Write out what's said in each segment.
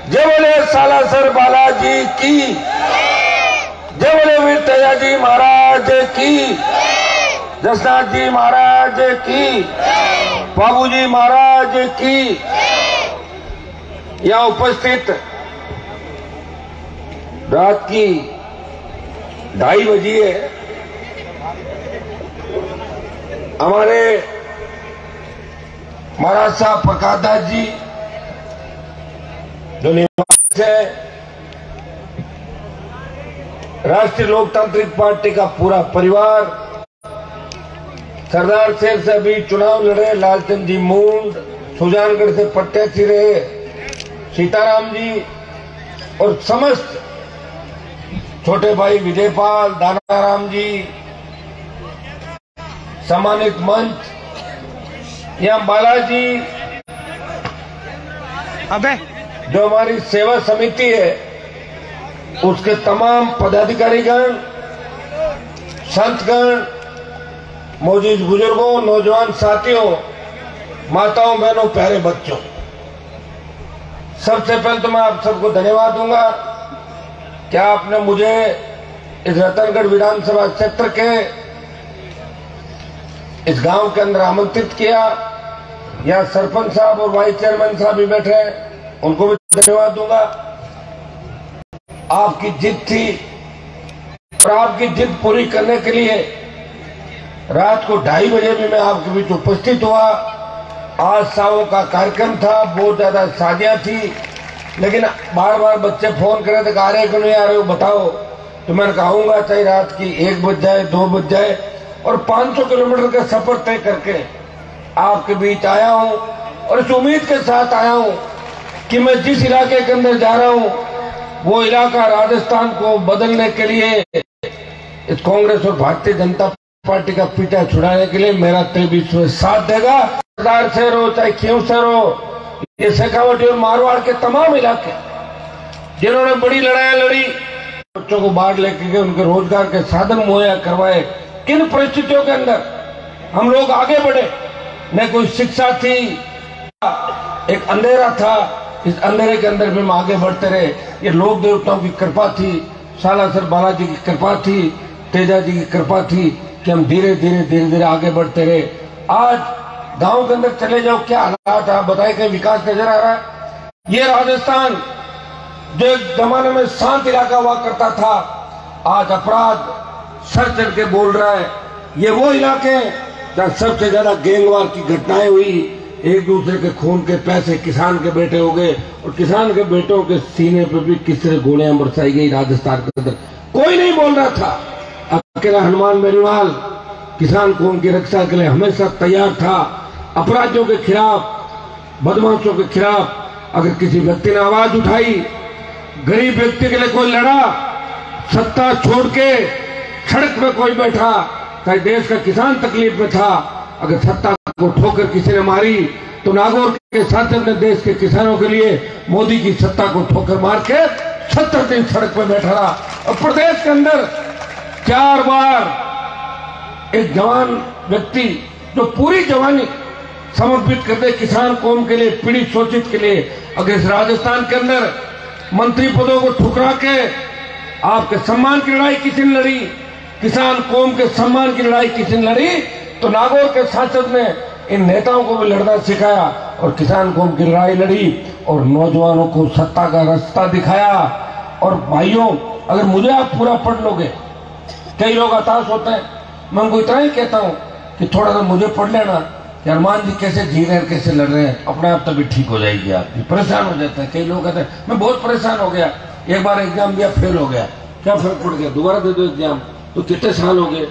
जय बोले सालासर बालाजी की, जय बोले वीर तेजाजी महाराज की, जसनाथ जी महाराज की, बाबूजी महाराज की। यहाँ उपस्थित रात की 2:30 बजी है। हमारे महाराज साहब प्रकाश दास जी जो निवासी है, राष्ट्रीय लोकतांत्रिक पार्टी का पूरा परिवार, सरदार साहब से अभी चुनाव लड़े लालचंद जी मूंड, सुजानगढ़ से प्रत्याशी रहे सीताराम जी, और समस्त छोटे भाई विजयपाल, दानाराम जी, सम्मानित मंच, यहाँ बालाजी, अबे जो हमारी सेवा समिति है उसके तमाम पदाधिकारीगण, संतगण, मौजूद बुजुर्गों, नौजवान साथियों, माताओं, बहनों, प्यारे बच्चों, सबसे पहले तो मैं आप सबको धन्यवाद दूंगा कि आपने मुझे इस रतनगढ़ विधानसभा क्षेत्र के इस गांव के अंदर आमंत्रित किया। यहाँ सरपंच साहब और वाइस चेयरमैन साहब भी बैठे हैं, उनको भी धन्यवाद दूंगा। आपकी जिद थी और आपकी जिद पूरी करने के लिए रात को 2:30 बजे भी मैं आपके बीच उपस्थित हुआ। आज सावों का कार्यक्रम था, बहुत ज्यादा शादियां थी, लेकिन बार बार बच्चे फोन करे थे, आ रहे क्यों नहीं आ रहे हो बताओ। तो मैंने कहूंगा चाहे रात की 1 बज जाए, 2 बज जाए, और 500 किलोमीटर का सफर तय करके आपके बीच आया हूं, और इस उम्मीद के साथ आया हूं कि मैं जिस इलाके के अंदर जा रहा हूं वो इलाका राजस्थान को बदलने के लिए, इस कांग्रेस और भारतीय जनता पार्टी का पीछा छुड़ाने के लिए मेरा तय विश्वास साथ देगा। सरदार शहर हो चाहे खींवसर हो, ये शेखावटी और मारवाड़ के तमाम इलाके जिन्होंने बड़ी लड़ाइयां लड़ी, बच्चों को बाहर लेके गए, उनके रोजगार के साधन मुहैया करवाए, किन परिस्थितियों के अंदर हम लोग आगे बढ़े। न कोई शिक्षा थी, एक अंधेरा था, इस अंधेरे के अंदर भी हम आगे बढ़ते रहे। ये लोक देवताओं की कृपा थी, सालासर बालाजी की कृपा थी, तेजा जी की कृपा थी कि हम धीरे धीरे आगे बढ़ते रहे। आज गांव के अंदर चले जाओ, क्या हालात है बताए, कहीं विकास नजर आ रहा है? ये राजस्थान जो एक जमाने में शांत इलाका हुआ करता था, आज अपराध सर चढ़ के बोल रहा है। ये वो इलाके हैं जहां सबसे ज्यादा गैंगवार की घटनाएं हुई, एक दूसरे के खून के पैसे किसान के बेटे हो गए, और किसान के बेटों के सीने पर भी किस तरह गोलियां बरसाई गई राजस्थान के अंदर। कोई नहीं बोल रहा था, अकेला हनुमान बेनीवाल किसान कौम की रक्षा के लिए हमेशा तैयार था। अपराधियों के खिलाफ, बदमाशों के खिलाफ अगर किसी व्यक्ति ने आवाज उठाई, गरीब व्यक्ति के लिए कोई लड़ा, सत्ता छोड़ के सड़क में कोई बैठा, चाहे देश का किसान तकलीफ में था, अगर सत्ता को ठोकर किसी ने मारी तो नागौर के सांसद ने देश के किसानों के लिए मोदी की सत्ता को ठोकर मार के 70 दिन सड़क पर बैठा रहा। और प्रदेश के अंदर 4 बार एक जवान व्यक्ति जो पूरी जवानी समर्पित कर दे किसान कौम के लिए, पीड़ित शोषित के लिए, अगर इस राजस्थान के अंदर मंत्री पदों को ठुकरा के आपके सम्मान की लड़ाई किसी ने लड़ी, किसान कौम के सम्मान की लड़ाई किसी ने लड़ी, तो नागौर के सांसद ने इन नेताओं को भी लड़ना सिखाया और किसान कौम की लड़ाई लड़ी और नौजवानों को सत्ता का रास्ता दिखाया। और भाइयों, अगर मुझे आप पूरा पढ़ लोगे, कई लोग हताश होते हैं, मैं उनको इतना ही कहता हूं कि थोड़ा सा मुझे पढ़ लेना कि हनुमान जी कैसे जी रहे हैं, कैसे लड़ रहे हैं, अपने आप तभी ठीक हो जाएगी। आप परेशान हो जाते हैं, कई लोग कहते हैं मैं बहुत परेशान हो गया, एक बार एग्जाम दिया फेल हो गया, क्या फर्क पड़ गया, दोबारा दे दो एग्जाम, तो कितने साल हो गए,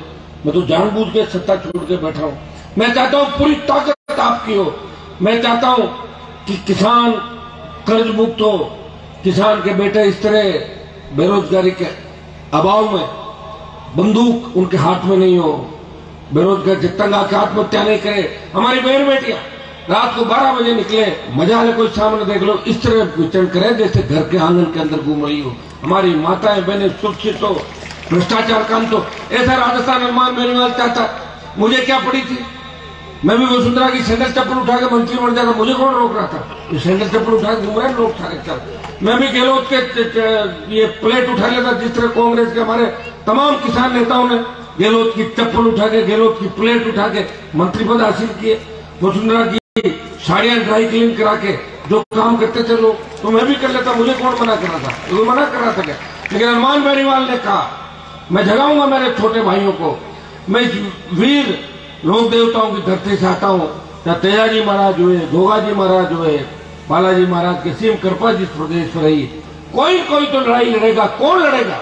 मैं तो जानबूझ के सत्ता छोड़ के बैठा हूं। मैं चाहता हूं पूरी ताकत आपकी हो, मैं चाहता हूं कि किसान कर्ज मुक्त हो, किसान के बेटे इस तरह बेरोजगारी के अभाव में बंदूक उनके हाथ में नहीं हो, बेरोजगार से तंग आके आत्महत्या नहीं करे। हमारी बहन बेटियां रात को 12 बजे निकले, मजा ले कोई सामने देख लो, इस तरह विचरण करे जैसे घर के आंगन के अंदर घूम रही हो। हमारी माताएं बहनें सुरक्षित हो, भ्रष्टाचार कम तो। ऐसा राजस्थान हनुमान बेनीवाल चाहता। मुझे क्या पड़ी थी, मैं भी वसुंधरा की सैंडल चप्पल उठा के मंत्री बन जाता, मुझे कौन रोक रहा था? ये सैंडल चप्पल उठा के घूम रहे लोग सारे सब। मैं भी गहलोत के ये प्लेट उठा लेता, जिस तरह कांग्रेस के हमारे तमाम किसान नेताओं ने गहलोत की चप्पल उठा के, गहलोत की प्लेट उठा के मंत्री पद हासिल किए। वसुंधरा की साड़ियां ड्राई क्लीन करा के जो काम करते थे लोग, तो मैं भी कर लेता, मुझे कौन मना कर रहा था? तो मना कर रहा था क्या? लेकिन हनुमान बेनीवाल ने कहा मैं जगाऊंगा मेरे छोटे भाइयों को, मैं वीर लोक देवताओं की धरती से आता हूँ, चाहे तेजाजी महाराज हुए, गोगाजी महाराज हुए, बालाजी महाराज के सीम कृपा जिस प्रदेश पर रही, कोई तो लड़ाई लड़ेगा। कौन लड़ेगा?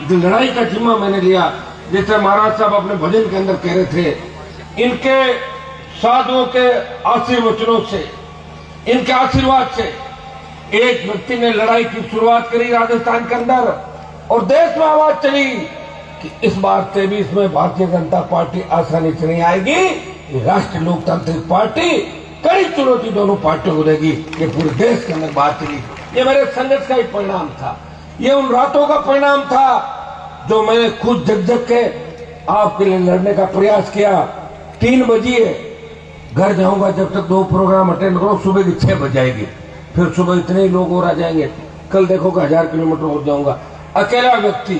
जो लड़ाई का जिम्मा मैंने लिया। जैसे महाराज साहब अपने भजन के अंदर कह रहे थे, इनके साधुओं के आशीर्वचनों से, इनके आशीर्वाद से एक व्यक्ति ने लड़ाई की शुरुआत करी राजस्थान के अंदर, और देश में आवाज चली कि इस बार से भी इसमें भारतीय जनता पार्टी आसानी से नहीं आएगी। ये राष्ट्रीय लोकतांत्रिक पार्टी कड़ी चुनौती दोनों पार्टियों को देगी। ये पूरे देश के अंदर बात चली। ये मेरे संघर्ष का ही परिणाम था, ये उन रातों का परिणाम था जो मैंने खुद जग के आपके लिए लड़ने का प्रयास किया। 3 बजे घर जाऊंगा, जब तक 2 प्रोग्राम अटेंड करो, सुबह की 6 बज जाएगी, फिर सुबह इतने ही लोग और आ जाएंगे। कल देखोगे 1000 किलोमीटर हो जाऊंगा। अकेला व्यक्ति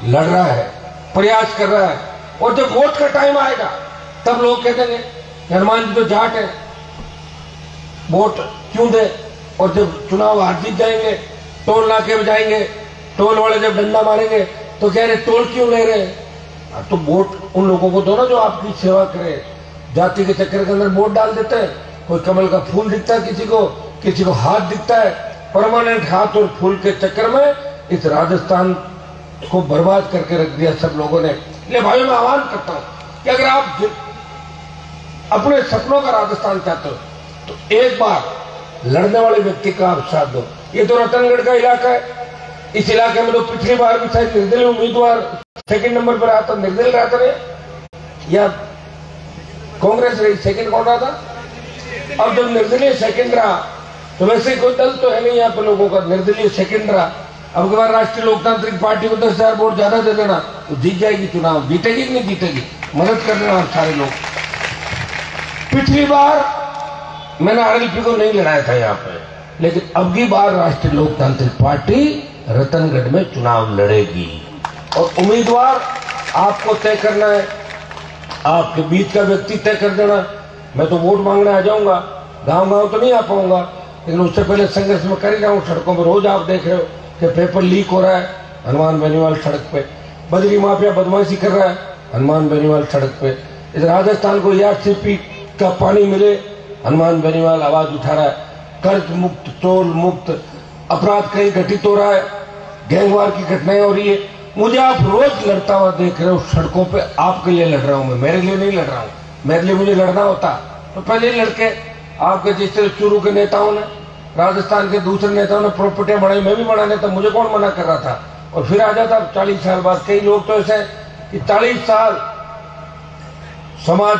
लड़ रहा है, प्रयास कर रहा है, और जब वोट का टाइम आएगा तब लोग कह देंगे हनुमान जी तो जाट है, वोट क्यों दे? और जब चुनाव हार जीत जाएंगे, टोल नाके पे जाएंगे, टोल वाले जब डंडा मारेंगे तो कह रहे टोल क्यों ले रहे? तो वोट उन लोगों को दो ना जो आपकी सेवा करे। जाति के चक्कर के अंदर वोट डाल देते हैं। कोई कमल का फूल दिखता है किसी को हाथ दिखता है। परमानेंट हाथ और फूल के चक्कर में इस राजस्थान को बर्बाद करके रख दिया सब लोगों ने। इसलिए भाइयों मैं आह्वान करता हूं कि अगर आप अपने सपनों का राजस्थान चाहते हो तो एक बार लड़ने वाले व्यक्ति का आप साथ दो। ये तो रतनगढ़ का इलाका है, इस इलाके में तो पिछली बार भी शायद निर्दलीय उम्मीदवार 2nd नंबर पर आता, निर्दलीय रहा था या कांग्रेस रही, 2nd कौन रहा था? अब जब निर्दलीय 2nd रहा तो वैसे कोई दल तो है नहीं यहाँ पे लोगों का, निर्दलीय 2nd रहा। अब की बार राष्ट्रीय लोकतांत्रिक पार्टी को 10,000 वोट ज्यादा दे देना तो जीत जाएगी चुनाव। जीतेगी कि नहीं जीतेगी? मदद कर देना आप सारे लोग। पिछली बार मैंने आरएलपी को नहीं लड़ाया था यहाँ पे, लेकिन अब की बार राष्ट्रीय लोकतांत्रिक पार्टी रतनगढ़ में चुनाव लड़ेगी और उम्मीदवार आपको तय करना है, आपके बीच का व्यक्ति तय कर देना। मैं तो वोट मांगने आ जाऊंगा, गांव तो नहीं आ पाऊंगा, लेकिन उससे पहले संघर्ष में कर ही रहा हूं। सड़कों पर रोज आप देख रहे हो कि पेपर लीक हो रहा है हनुमान बेनीवाल सड़क पे, बजरी माफिया बदमाशी कर रहा है हनुमान बेनीवाल सड़क पे। इस राजस्थान को ERCP का पानी मिले, हनुमान बेनीवाल आवाज उठा रहा है। कर्ज मुक्त, टोल मुक्त, अपराध कहीं घटित हो रहा है, गैंगवार की घटनाएं हो रही है। मुझे आप रोज लड़ता हुआ देख रहे हो सड़कों पे। आपके लिए लड़ रहा हूं मैं, मेरे लिए नहीं लड़ रहा हूं। मेरे लिए मुझे लड़ना होता तो पहले लड़के आपके जिस तरह चूरू के नेताओं ने, राजस्थान के दूसरे नेताओं ने प्रॉपर्टियां बढ़ाई, मैं भी बढ़ाने था, मुझे कौन मना कर रहा था? और फिर आ जाता 40 साल बाद। कई लोग तो ऐसे कि 40 साल समाज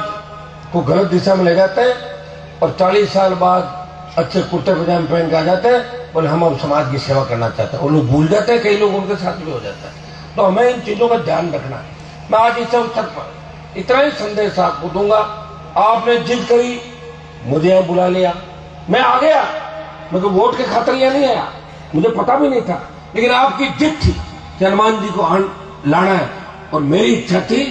को गलत दिशा में ले जाते हैं और 40 साल बाद अच्छे कुर्ते पजामे पहन के आ जाते हैं, बोले हम अब समाज की सेवा करना चाहते हैं। वो लोग भूल जाते हैं, कई लोग उनके साथ भी हो जाता है। तो हमें इन चीजों का ध्यान रखना है। मैं आज इस अवसर पर इतना ही संदेश आपको दूंगा। आपने जिद करी, मुझे यहाँ बुला लिया, मैं आ गया। मैं तो वोट के खातिर यहाँ नहीं आया, मुझे पता भी नहीं था, लेकिन आपकी जिद थी कि हनुमान जी को लाना है और मेरी इच्छा थी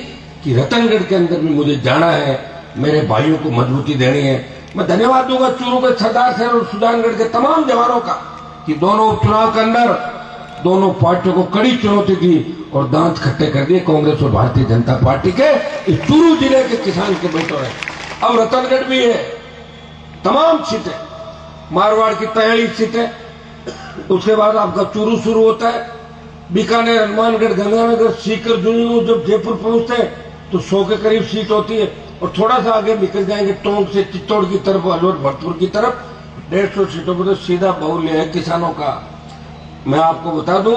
कि रतनगढ़ के अंदर भी मुझे जाना है, मेरे भाइयों को मजबूती देनी है। मैं धन्यवाद दूंगा चूरू के सरदार साहब और सुजानगढ़ के तमाम जवानों का कि दोनों उपचुनाव के अंदर दोनों पार्टियों को कड़ी चुनौती दी और दांत खट्टे कर दिए कांग्रेस और भारतीय जनता पार्टी के। इस चूरू जिले के किसान के बेटों ने अब रतनगढ़ भी है, तमाम सीटें, मारवाड़ की 43 सीटें, उसके बाद आपका चूरू शुरू होता है, बीकानेर, हनुमानगढ़, गंगानगर, सीकर, झुंझुनू। जब जयपुर पहुंचते हैं तो 100 के करीब सीट होती है और थोड़ा सा आगे निकल जाएंगे टोंक से चित्तौड़ की तरफ, अलवर, भरतपुर की तरफ, 150 सीटों पर तो सीधा बाहुल्य है किसानों का। मैं आपको बता दूं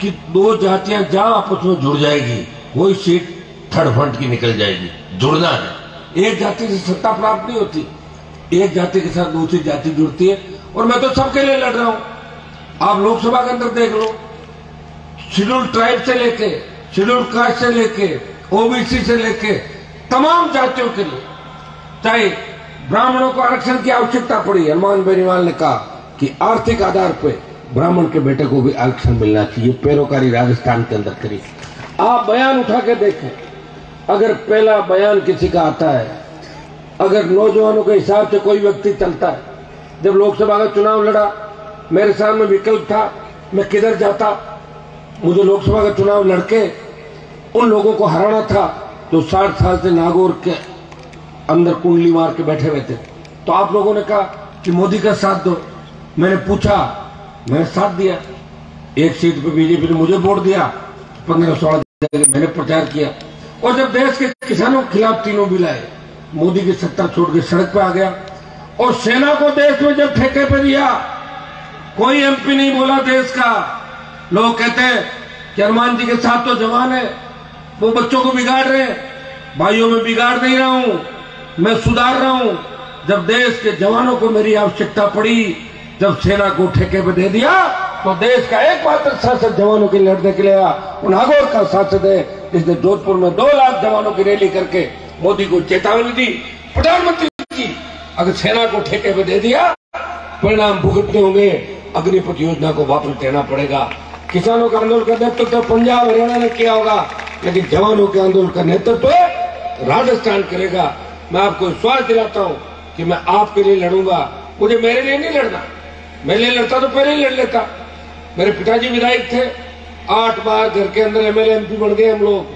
कि 2 जातियां जहां आपस में जुड़ जाएगी वही सीट थर्ड फ्रंट की निकल जाएगी। जुड़ना है, एक जाति से सत्ता प्राप्त नहीं होती, एक जाति के साथ दूसरी जाति जुड़ती है। और मैं तो सबके लिए लड़ रहा हूं। आप लोकसभा के अंदर देख लो, शेड्यूल ट्राइब से लेके, शेड्यूल कास्ट से लेके, OBC से लेके तमाम जातियों के लिए चाहे ब्राह्मणों को आरक्षण की आवश्यकता पड़ी, हनुमान बेनीवाल ने कहा कि आर्थिक आधार पे ब्राह्मण के बेटे को भी आरक्षण मिलना चाहिए। पैरोकारी राजस्थान के अंदर करी। आप बयान उठा के देखें, अगर पहला बयान किसी का आता है, अगर नौजवानों के हिसाब से कोई व्यक्ति चलता है, जब लोकसभा का चुनाव लड़ा मेरे सामने विकल्प था मैं किधर जाता, मुझे लोकसभा का चुनाव लड़के उन लोगों को हराना था जो 60 साल से नागौर के अंदर कुंडली मार के बैठे हुए थे। तो आप लोगों ने कहा कि मोदी का साथ दो। मैंने पूछा, मैंने साथ दिया। एक सीट पे बीजेपी ने मुझे वोट दिया, 15-16 मैंने प्रचार किया। और जब देश के किसानों के खिलाफ तीनों बिल आए, मोदी की सत्ता छोड़ के सड़क पे आ गया। और सेना को देश में जब ठेके पे दिया, कोई एमपी नहीं बोला देश का। लोग कहते हैं कि हनुमान जी के साथ तो जवान है, वो बच्चों को बिगाड़ रहे हैं। भाइयों में बिगाड़ नहीं रहा हूं, मैं सुधार रहा हूं। जब देश के जवानों को मेरी आवश्यकता पड़ी, जब सेना को ठेके पे दे दिया, तो देश का एकमात्र सांसद जवानों के लड़ने के लिए आया, नागौर का सांसद है, जिसने जोधपुर में 2 लाख जवानों की रैली करके मोदी को चेतावनी दी, प्रधानमंत्री की। अगर सेना को ठेके पे दे दिया, परिणाम भुगतने होंगे, अग्निपथ योजना को वापस देना पड़ेगा। किसानों का आंदोलन का नेतृत्व तो पंजाब हरियाणा ने किया होगा, लेकिन जवानों के आंदोलन का नेतृत्व राजस्थान करेगा। मैं आपको विश्वास दिलाता हूं कि मैं आपके लिए लड़ूंगा। मुझे मेरे लिए नहीं लड़ना, मेरे लिए लड़ता तो पहले ही लड़ लेता। मेरे पिताजी विधायक थे, 8 बार घर के अंदर एमएलए एमपी बन गए हम लोग,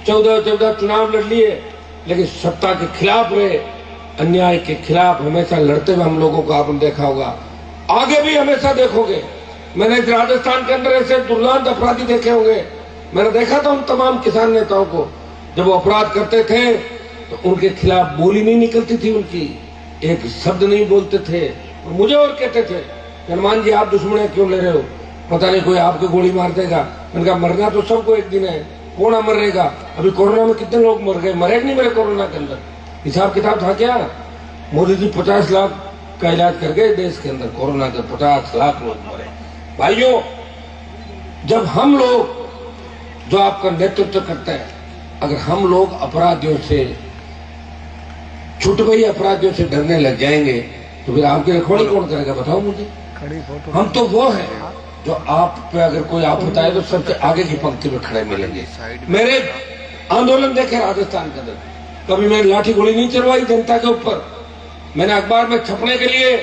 14 चुनाव लड़ लिए, लेकिन सत्ता के खिलाफ रहे, अन्याय के खिलाफ हमेशा लड़ते हुए हम लोगों को आपने देखा होगा, आगे भी हमेशा देखोगे। मैंने इस राजस्थान के अंदर ऐसे दुर्दांत अपराधी देखे होंगे। मैंने देखा था उन तमाम किसान नेताओं को, जब वो अपराध करते थे तो उनके खिलाफ बोली नहीं निकलती थी, उनकी एक शब्द नहीं बोलते थे। और मुझे और कहते थे, हनुमान जी आप दुश्मन क्यों ले रहे हो, पता नहीं कोई आपको गोली मार देगा। मैंने कहा मरना तो सबको एक दिन है, कौन मर रहेगा। अभी कोरोना में कितने लोग मर गए, मरे नहीं मेरे कोरोना के अंदर, हिसाब किताब था क्या। मोदी जी 50 लाख का इलाज कर गए देश के अंदर, कोरोना के 50 लाख लोग मरे। भाइयों, जब हम लोग जो आपका नेतृत्व करते हैं, अगर हम लोग अपराधियों से छूट गई, अपराधियों से डरने लग जाएंगे, तो फिर आपकी रखवाली कौन करेगा, बताओ मुझे। हम तो वो है जो आप पे अगर कोई आपदा है तो सबसे आगे की पंक्ति में खड़े मिलेंगे। मेरे आंदोलन देखे राजस्थान के अंदर, कभी मैंने लाठी गोली नहीं चलवाई जनता के ऊपर। मैंने अखबार में छपने के लिए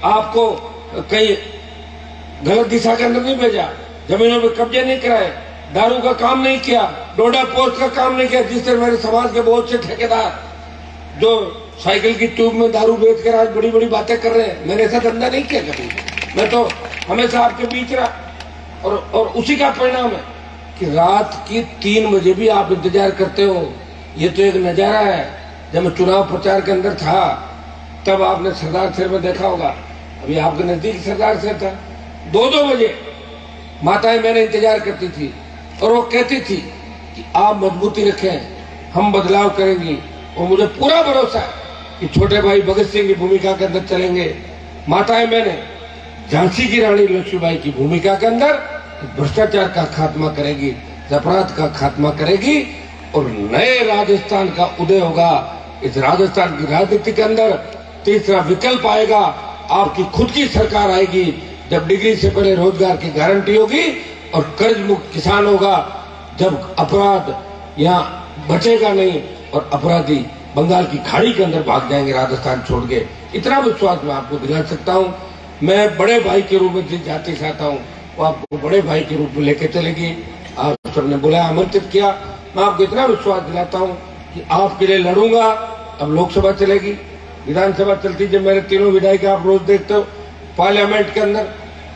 आपको कहीं गलत दिशा के अंदर नहीं भेजा, जमीनों पे कब्जे नहीं कराए, दारू का काम नहीं किया, डोडा पोस्ट का काम नहीं किया, जिससे मेरे समाज के बहुत से ठेकेदार जो साइकिल की ट्यूब में दारू बेच कर आज बड़ी बड़ी बातें कर रहे हैं, मैंने ऐसा धंधा नहीं किया कभी। मैं तो हमेशा आपके बीच रहा, और उसी का परिणाम है कि रात की 3 बजे भी आप इंतजार करते हो। ये तो एक नजारा है। जब मैं चुनाव प्रचार के अंदर था, तब आपने सरदार शहर में देखा होगा, अभी आपके नजदीक सरदार शहर था, 2-2 बजे माताएं मैंने इंतजार करती थी, और वो कहती थी कि आप मजबूती रखें, हम बदलाव करेंगे। और मुझे पूरा भरोसा है कि छोटे भाई भगत सिंह की भूमिका के अंदर चलेंगे। माताएं मैंने झांसी की रानी लक्ष्मीबाई की भूमिका के अंदर भ्रष्टाचार का खात्मा करेगी, अपराध का खात्मा करेगी, और नए राजस्थान का उदय होगा। इस राजस्थान की राजनीति के अंदर तीसरा विकल्प आएगा, आपकी खुद की सरकार आएगी, जब डिग्री से पहले रोजगार की गारंटी होगी और कर्ज मुक्त किसान होगा, जब अपराध यहाँ बचेगा नहीं और अपराधी बंगाल की खाड़ी के अंदर भाग जाएंगे राजस्थान छोड़ के। इतना विश्वास मैं आपको दिला सकता हूँ। मैं बड़े भाई के रूप में जिस जाति से आता हूँ, वो आपको बड़े भाई के रूप में लेके चलेगी। आप सबने बुलाया, आमंत्रित किया, मैं आपको इतना विश्वास दिलाता हूँ कि आपके लिए लड़ूंगा। अब लोकसभा चलेगी, विधानसभा चलती, जब मेरे तीनों विधायक आप रोज देखते हो पार्लियामेंट के अंदर,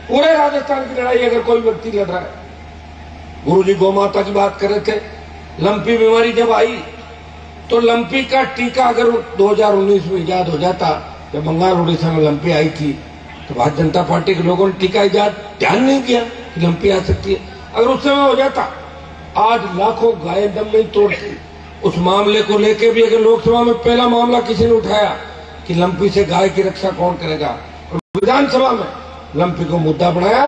पूरे राजस्थान की लड़ाई अगर कोई व्यक्ति लड़ रहा है। गुरुजी गौ माता की बात कर रहे थे, लंपी बीमारी जब आई तो लंपी का टीका अगर 2019 में इजाद हो जाता, जब बंगाल उड़ीसा में लंपी आई थी, तो भारतीय जनता पार्टी के लोगों ने टीका इजाद ध्यान नहीं किया कि लंपी आ सकती है। अगर उस समय हो जाता, आज लाखों गाय दम नहीं तोड़ती। उस मामले को लेके भी अगर लोकसभा में पहला मामला किसी ने उठाया कि लंपी से गाय की रक्षा कौन करेगा, और विधानसभा में लंपी को मुद्दा बनाया,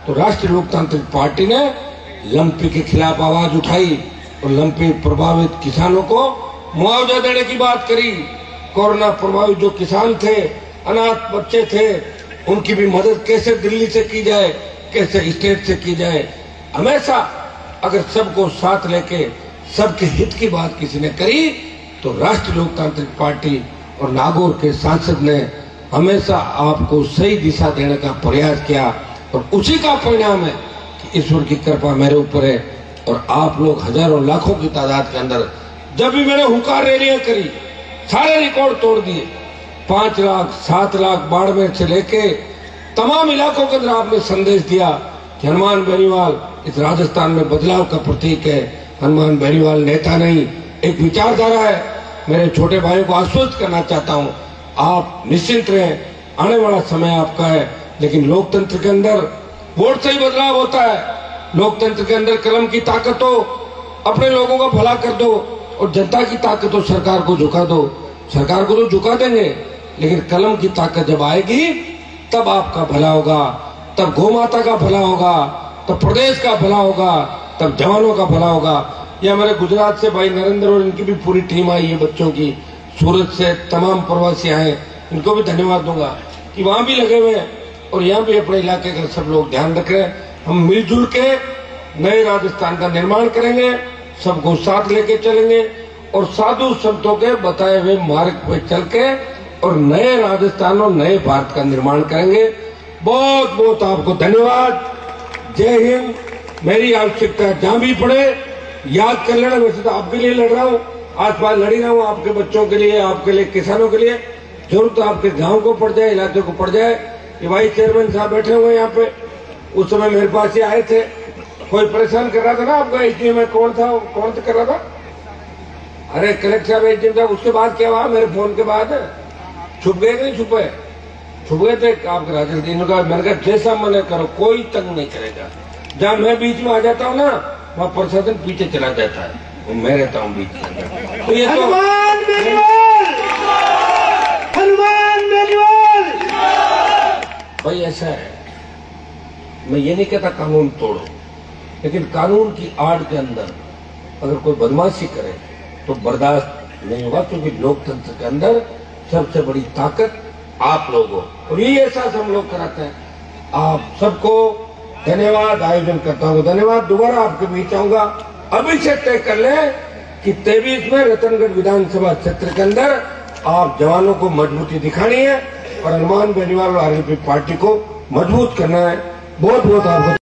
तो राष्ट्रीय लोकतांत्रिक पार्टी ने लंपी के खिलाफ आवाज उठाई और लंपी प्रभावित किसानों को मुआवजा देने की बात करी। कोरोना प्रभावित जो किसान थे, अनाथ बच्चे थे, उनकी भी मदद कैसे दिल्ली से की जाए, कैसे स्टेट से की जाए। हमेशा अगर सबको साथ लेके सबके हित की बात किसी ने करी तो राष्ट्रीय लोकतांत्रिक पार्टी और नागौर के सांसद ने हमेशा आपको सही दिशा देने का प्रयास किया और उसी का परिणाम है कि ईश्वर की कृपा मेरे ऊपर है। और आप लोग हजारों लाखों की तादाद के अंदर जब भी मैंने हुंकार रैलियां करी, सारे रिकॉर्ड तोड़ दिए। 5 लाख 7 लाख बाड़मेर से लेके तमाम इलाकों के अंदर आपने संदेश दिया कि हनुमान बेनीवाल इस राजस्थान में बदलाव का प्रतीक है। हनुमान बेनीवाल नेता नहीं, एक विचारधारा है। मेरे छोटे भाइयों को आश्वस्त करना चाहता हूं, आप निश्चिंत रहें, आने वाला समय आपका है। लेकिन लोकतंत्र के अंदर वोट से ही बदलाव होता है। लोकतंत्र के अंदर कलम की ताकत हो, अपने लोगों का भला कर दो, और जनता की ताकत हो सरकार को झुका दो। सरकार को तो झुका देंगे, लेकिन कलम की ताकत जब आएगी तब आपका भला होगा, तब गौ माता का भला होगा, तब प्रदेश का भला होगा, तब जवानों का भला होगा। या मेरे गुजरात से भाई नरेंद्र और इनकी भी पूरी टीम आई है, बच्चों की, सूरत से तमाम प्रवासी आए, इनको भी धन्यवाद दूंगा कि वहां भी लगे हुए हैं और यहाँ भी अपने इलाके का सब लोग ध्यान रख रहे हैं। हम मिलजुल के नए राजस्थान का निर्माण करेंगे, सबको साथ लेके चलेंगे और साधु संतों के बताए हुए मार्ग पर चल के और नए राजस्थान और नए भारत का निर्माण करेंगे। बहुत बहुत आपको धन्यवाद। जय हिंद। मेरी आवश्यकता जहां भी पड़े याद कर लेना। वैसे तो आपके लिए लड़ रहा हूँ, आस पास लड़ी रहा हूँ, आपके बच्चों के लिए, आपके लिए, किसानों के लिए। जरूरत आपके गांव को पड़ जाए, इलाके को पड़ जाए। ये भाई चेयरमैन साहब बैठे हुए यहाँ पे, उस समय मेरे पास ही आए थे, कोई परेशान कर रहा था ना आपका एसडीएम में, कौन था कर रहा था? अरे कलेक्टर साहब, एसडीएम साहब। उसके बाद क्या हुआ? मेरे फोन के बाद छुप गए कि नहीं छुपे? छुप गए थे आपके राजनीति। मैंने कहा जैसा मन करो, कोई तंग नहीं करेगा। जहां मैं बीच में आ जाता हूँ ना, वहाँ प्रशासन पीछे चला जाता है, मैं रहता हूँ बीच में। तो ये हनुमान बेनीवाल, हनुमान बेनीवाल भाई ऐसा है। मैं ये नहीं कहता कानून तोड़ो, लेकिन कानून की आड़ के अंदर अगर कोई बदमाशी करे तो बर्दाश्त नहीं होगा, क्योंकि लोकतंत्र के अंदर सबसे बड़ी ताकत आप लोग हो और यही एहसास हम लोग कराते हैं। आप सबको धन्यवाद। आयोजन करता हूँ धन्यवाद। दोबारा आपके बीच आऊंगा। अभी से तय कर ले कि 23 में रतनगढ़ विधानसभा क्षेत्र के अंदर आप जवानों को मजबूती दिखानी है और हनुमान बेनीवाल और आरएलपी पार्टी को मजबूत करना है। बहुत बहुत आपको